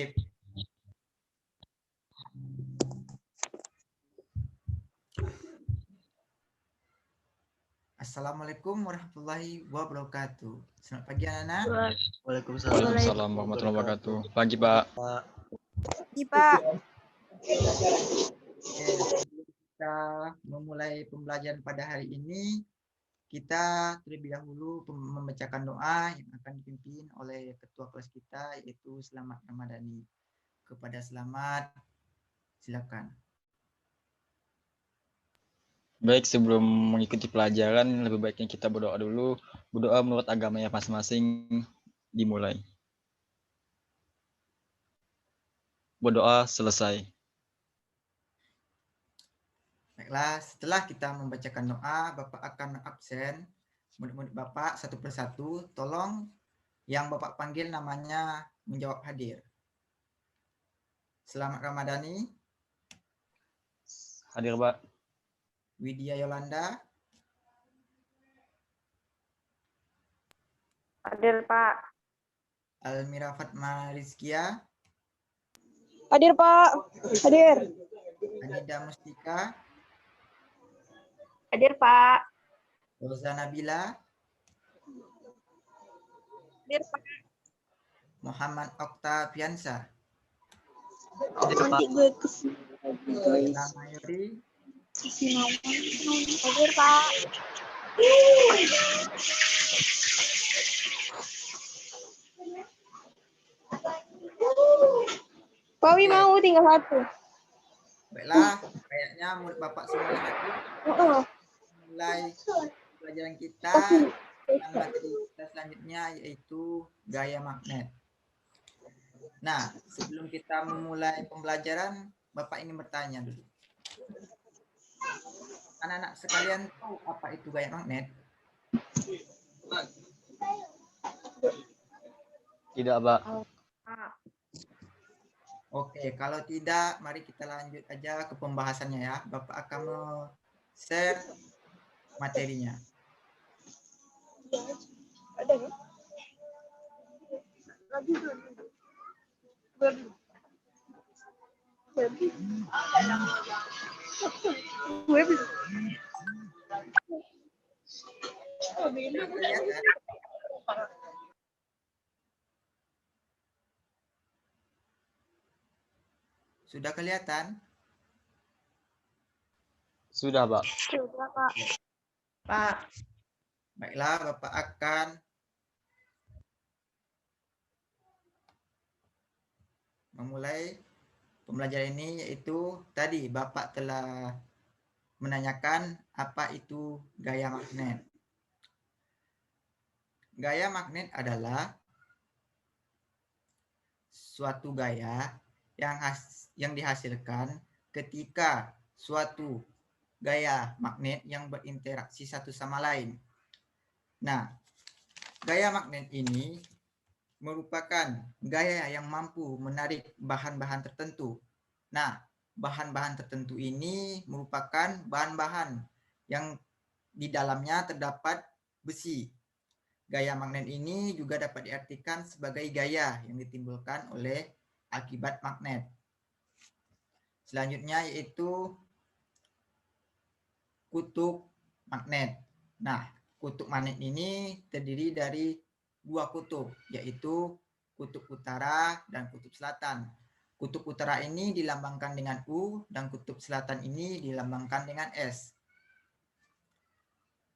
Sip. Assalamualaikum warahmatullahi wabarakatuh. Selamat pagi anak-anak. Waalaikumsalam warahmatullahi wabarakatuh. Pagi Pak. Pagi Pak. Oke, sebelum kita memulai pembelajaran pada hari ini, kita terlebih dahulu membacakan doa yang akan dipimpin oleh ketua kelas kita, yaitu Selamat Ramadhani. Kepada Selamat, silakan. Baik, sebelum mengikuti pelajaran, lebih baiknya kita berdoa dulu. Berdoa menurut agamanya masing-masing, dimulai. Berdoa selesai. Baiklah, setelah kita membacakan doa, Bapak akan absen. Murid-murid Bapak satu persatu, tolong yang Bapak panggil namanya menjawab hadir. Selamat Ramadhani. Hadir Pak. Widya Yolanda. Hadir Pak. Almira Fatma Rizkia. Hadir Pak. Hadir. Anida Mustika. Hadir Pak. Roza Nabila. Hadir Pak. Muhammad Oktaviansa. Hadir Pak. Nama Yuri. Hadir Pak. Pak Wi mau tinggal satu. Baiklah, kayaknya murid Bapak semuanya hadir. Mulai pelajaran kita. Materi kita selanjutnya yaitu gaya magnet. Nah, sebelum kita memulai pembelajaran, Bapak ingin bertanya dulu. Anak-anak sekalian tahu apa itu gaya magnet? Tidak Pak. Oke, kalau tidak, mari kita lanjut aja ke pembahasannya ya. Bapak akan share materinya. Sudah kelihatan? Sudah kelihatan? Sudah Pak. Sudah Pak. Pak. Baiklah, Bapak akan memulai pembelajaran ini, yaitu tadi Bapak telah menanyakan apa itu gaya magnet. Gaya magnet adalah suatu gaya yang dihasilkan ketika suatu gaya magnet yang berinteraksi satu sama lain. Nah, gaya magnet ini merupakan gaya yang mampu menarik bahan-bahan tertentu. Nah, bahan-bahan tertentu ini merupakan bahan-bahan yang di dalamnya terdapat besi. Gaya magnet ini juga dapat diartikan sebagai gaya yang ditimbulkan oleh akibat magnet. Selanjutnya yaitu kutub magnet. Nah, kutub magnet ini terdiri dari dua kutub, yaitu kutub utara dan kutub selatan. Kutub utara ini dilambangkan dengan U dan kutub selatan ini dilambangkan dengan S.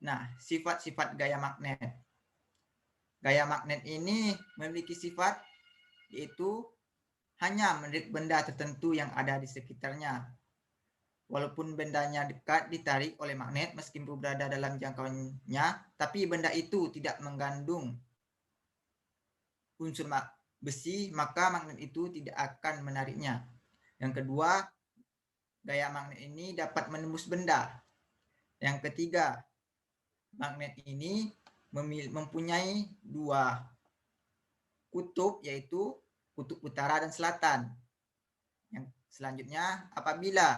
Nah, sifat-sifat gaya magnet. Gaya magnet ini memiliki sifat yaitu hanya menarik benda tertentu yang ada di sekitarnya. Walaupun bendanya dekat ditarik oleh magnet meskipun berada dalam jangkauannya, tapi benda itu tidak mengandung unsur besi, maka magnet itu tidak akan menariknya. Yang kedua, gaya magnet ini dapat menembus benda. Yang ketiga, magnet ini mempunyai dua kutub, yaitu kutub utara dan selatan. Yang selanjutnya, apabila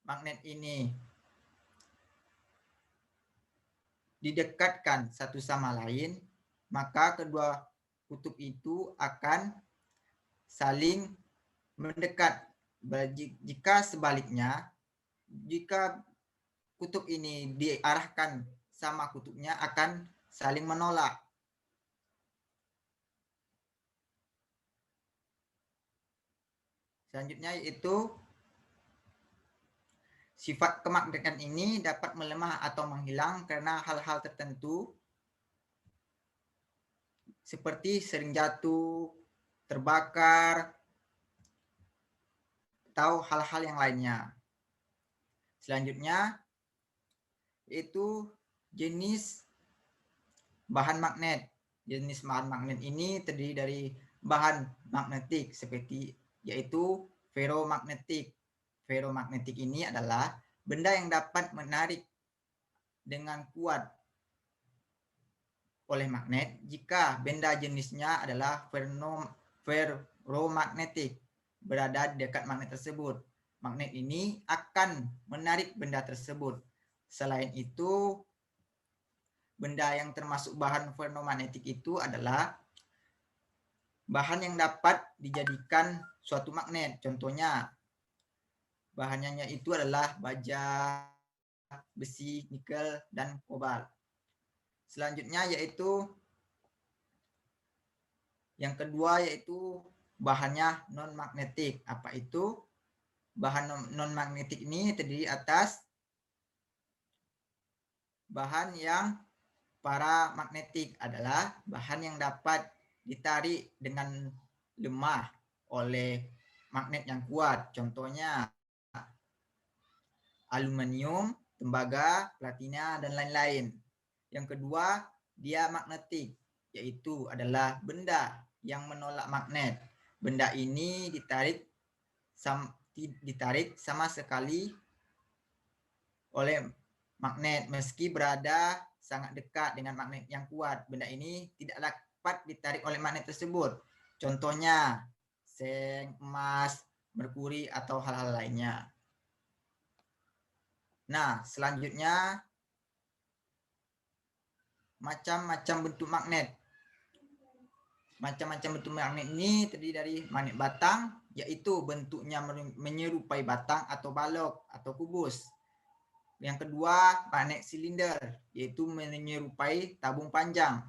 magnet ini didekatkan satu sama lain, maka kedua kutub itu akan saling mendekat. Jika sebaliknya, jika kutub ini diarahkan sama kutubnya akan saling menolak. Selanjutnya yaitu sifat kemagnetikan ini dapat melemah atau menghilang karena hal-hal tertentu seperti sering jatuh, terbakar, atau hal-hal yang lainnya. Selanjutnya yaitu jenis bahan magnet. Jenis bahan magnet ini terdiri dari bahan magnetik seperti yaitu ferromagnetik. Ferromagnetik ini adalah benda yang dapat menarik dengan kuat oleh magnet jika benda jenisnya adalah ferromagnetik berada di dekat magnet tersebut. Magnet ini akan menarik benda tersebut. Selain itu, benda yang termasuk bahan ferromagnetik itu adalah bahan yang dapat dijadikan suatu magnet. Contohnya, bahannya itu adalah baja, besi, nikel, dan kobalt. Selanjutnya yaitu yang kedua yaitu bahannya non-magnetik. Apa itu? Bahan non-magnetik ini terdiri atas bahan yang paramagnetik adalah bahan yang dapat ditarik dengan lemah oleh magnet yang kuat. Contohnya aluminium, tembaga, platina, dan lain-lain. Yang kedua, dia magnetik, yaitu adalah benda yang menolak magnet. Benda ini ditarik sama sekali oleh magnet meski berada sangat dekat dengan magnet yang kuat. Benda ini tidak dapat ditarik oleh magnet tersebut. Contohnya seng, emas, merkuri, atau hal-hal lainnya. Nah, selanjutnya macam-macam bentuk magnet. Macam-macam bentuk magnet ini terdiri dari magnet batang, yaitu bentuknya menyerupai batang atau balok atau kubus. Yang kedua, magnet silinder, yaitu menyerupai tabung panjang.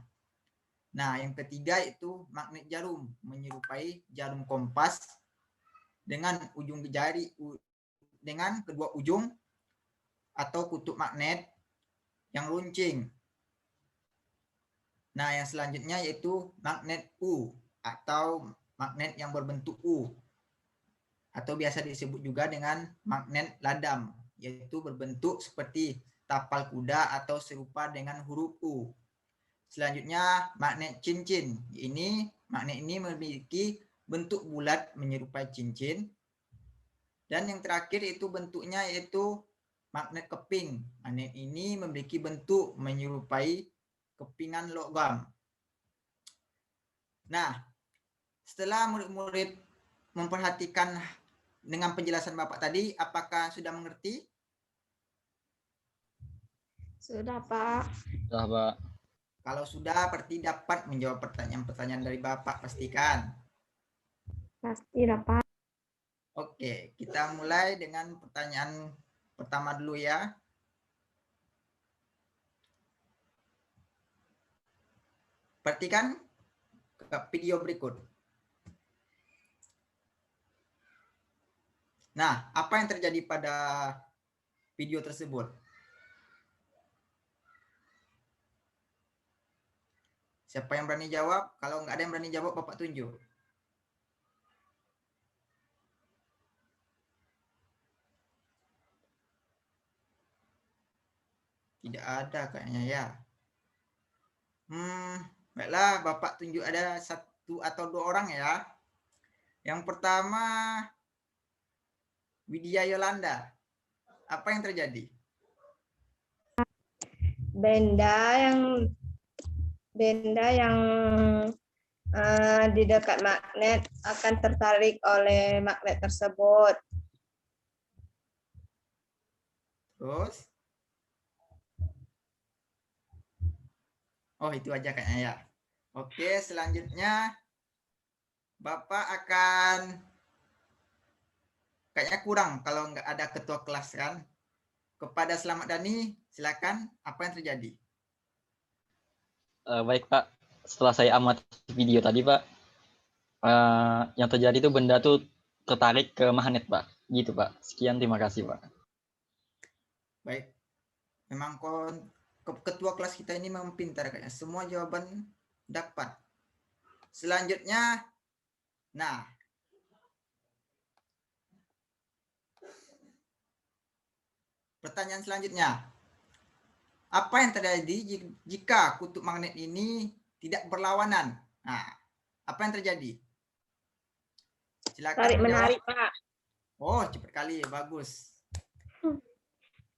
Nah, yang ketiga itu magnet jarum, menyerupai jarum kompas dengan ujung jari, dengan kedua ujung atau kutub magnet yang runcing. Nah, yang selanjutnya yaitu magnet U atau magnet yang berbentuk U atau biasa disebut juga dengan magnet ladam, yaitu berbentuk seperti tapal kuda atau serupa dengan huruf U. Selanjutnya magnet cincin. Magnet ini memiliki bentuk bulat menyerupai cincin. Dan yang terakhir itu bentuknya yaitu magnet keping. Magnet ini memiliki bentuk menyerupai kepingan logam. Nah, setelah murid-murid memperhatikan dengan penjelasan Bapak tadi, apakah sudah mengerti? Sudah, Pak. Sudah, Pak. Kalau sudah, berarti dapat menjawab pertanyaan-pertanyaan dari Bapak, pastikan. Pasti dapat. Oke, kita mulai dengan pertanyaan pertama dulu ya. Perhatikan ke video berikut. Nah, apa yang terjadi pada video tersebut? Siapa yang berani jawab? Kalau nggak ada yang berani jawab, Bapak tunjuk. Tidak ada kayaknya ya. Baiklah, Bapak tunjuk ada 1 atau 2 orang ya. Yang pertama, Widya Yolanda. Apa yang terjadi? Benda yang di dekat magnet akan tertarik oleh magnet tersebut. Terus? Oh, itu aja kayaknya ya. Oke, selanjutnya Bapak akan kayaknya kurang kalau nggak ada ketua kelas kan. Kepada Selamat Dani, silakan apa yang terjadi? Baik Pak, setelah saya amati video tadi Pak, yang terjadi itu benda tuh tertarik ke magnet Pak. Gitu Pak. Sekian, terima kasih Pak. Baik, memang ketua kelas kita ini memang pintar kayaknya. Semua jawaban dapat. Selanjutnya, nah, pertanyaan selanjutnya. Apa yang terjadi jika kutub magnet ini tidak berlawanan? Nah, apa yang terjadi? Silakan Tarik menjawab. menarik, Pak. Oh, cepat kali, bagus.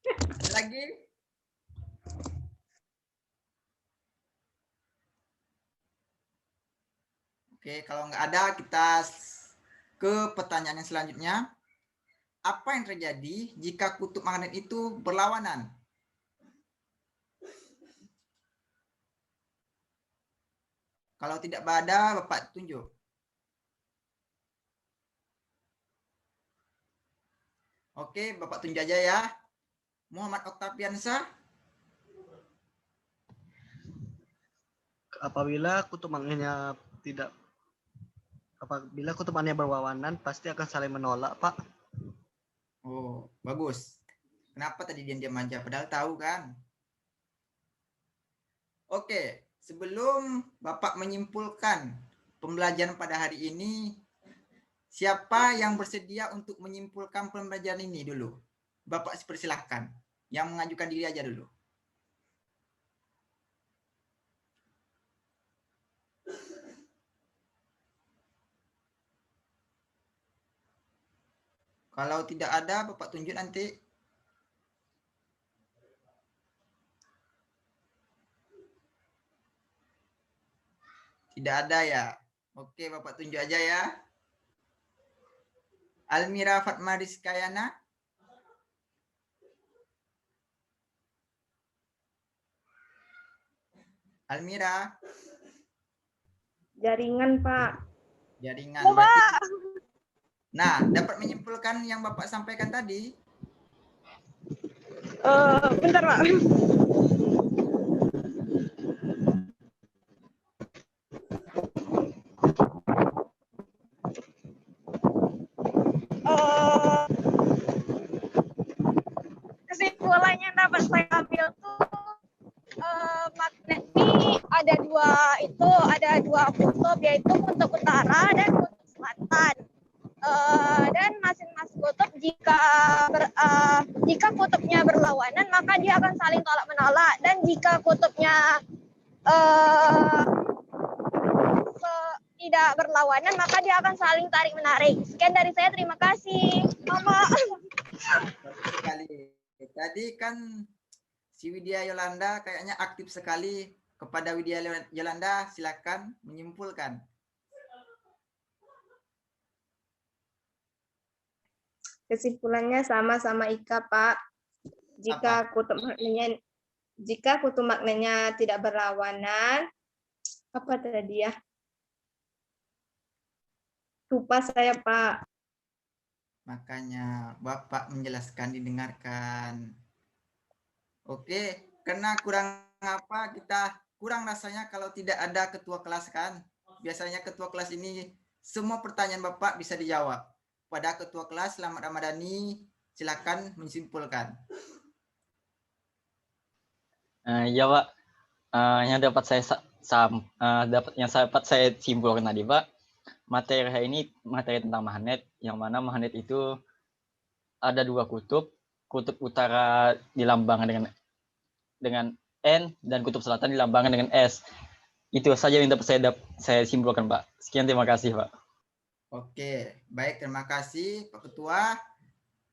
Ada lagi? Oke, kalau nggak ada, kita ke pertanyaan yang selanjutnya. Apa yang terjadi jika kutub magnet itu berlawanan? Kalau tidak ada, Bapak tunjuk. Oke, Bapak tunjuk aja ya. Muhammad Oktaviansyah. Apabila kutub magnetnya berlawanan, pasti akan saling menolak, Pak. Oh, bagus. Kenapa tadi diam aja? Padahal tahu kan? Oke, sebelum Bapak menyimpulkan pembelajaran pada hari ini, siapa yang bersedia untuk menyimpulkan pembelajaran ini dulu? Bapak persilahkan. Yang mengajukan diri aja dulu. Kalau tidak ada, Bapak tunjuk nanti. Tidak ada ya. Oke, Bapak tunjuk aja ya. Almira Fatma Rizkayana. Almira. Jaringan, Pak. Jaringan. Berarti... Nah, dapat menyimpulkan yang Bapak sampaikan tadi? Bentar, Pak. Kesimpulannya dapat saya ambil tuh magnet ini ada dua kutub, yaitu kutub utara dan kutub selatan. Dan masing-masing kutub jika kutubnya berlawanan maka dia akan saling tolak menolak, dan jika kutubnya tidak berlawanan maka dia akan saling tarik menarik. Sekian dari saya, terima kasih. Mama. Sekali. Tadi kan si Widya Yolanda kayaknya aktif sekali. Kepada Widya Yolanda, silakan menyimpulkan. Kesimpulannya sama-sama Ika, Pak. Jika kutub magnetnya tidak berlawanan, apa tadi ya? Lupa saya, Pak. Makanya Bapak menjelaskan, didengarkan. Oke, karena kurang apa, kita kurang rasanya kalau tidak ada ketua kelas kan. Biasanya ketua kelas ini semua pertanyaan Bapak bisa dijawab. Pada ketua kelas Selamat Ramadhani, silakan menyimpulkan. Ya Pak, yang dapat saya simpulkan tadi Pak, materi hari ini materi tentang magnet, yang mana magnet itu ada dua kutub utara dilambangkan dengan N dan kutub selatan dilambangkan dengan S. Itu saja yang dapat saya simpulkan Pak. Sekian, terima kasih Pak. Oke, baik, terima kasih Pak Ketua.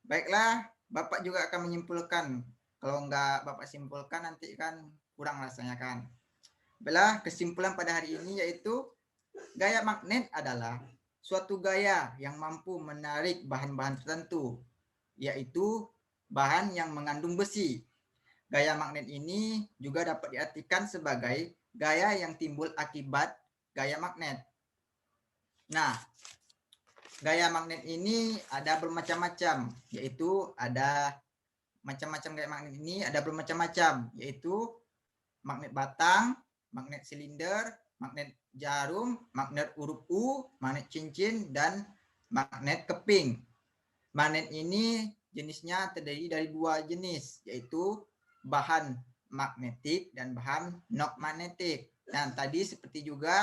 Baiklah, Bapak juga akan menyimpulkan. Kalau enggak Bapak simpulkan nanti kan kurang rasanya kan. Baiklah, kesimpulan pada hari ini yaitu gaya magnet adalah suatu gaya yang mampu menarik bahan-bahan tertentu, yaitu bahan yang mengandung besi. Gaya magnet ini juga dapat diartikan sebagai gaya yang timbul akibat gaya magnet. Nah, gaya magnet ini ada bermacam-macam, yaitu ada macam-macam gaya magnet ini ada bermacam-macam, yaitu magnet batang, magnet silinder, magnet jarum, magnet huruf U, magnet cincin, dan magnet keping. Magnet ini jenisnya terdiri dari dua jenis, yaitu bahan magnetik dan bahan non magnetik. Dan tadi seperti juga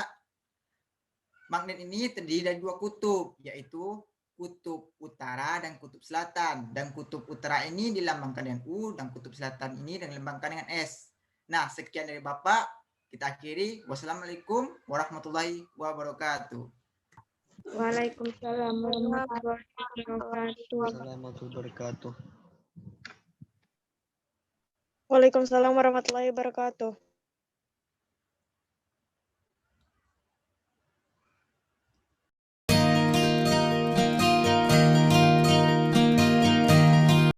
magnet ini terdiri dari dua kutub, yaitu kutub utara dan kutub selatan. Dan kutub utara ini dilambangkan dengan U, dan kutub selatan ini dilambangkan dengan S. Nah, sekian dari Bapak. Kita akhiri. Wassalamualaikum warahmatullahi wabarakatuh. Waalaikumsalam warahmatullahi wabarakatuh. Assalamualaikum warahmatullahi wabarakatuh. Waalaikumsalam warahmatullahi wabarakatuh.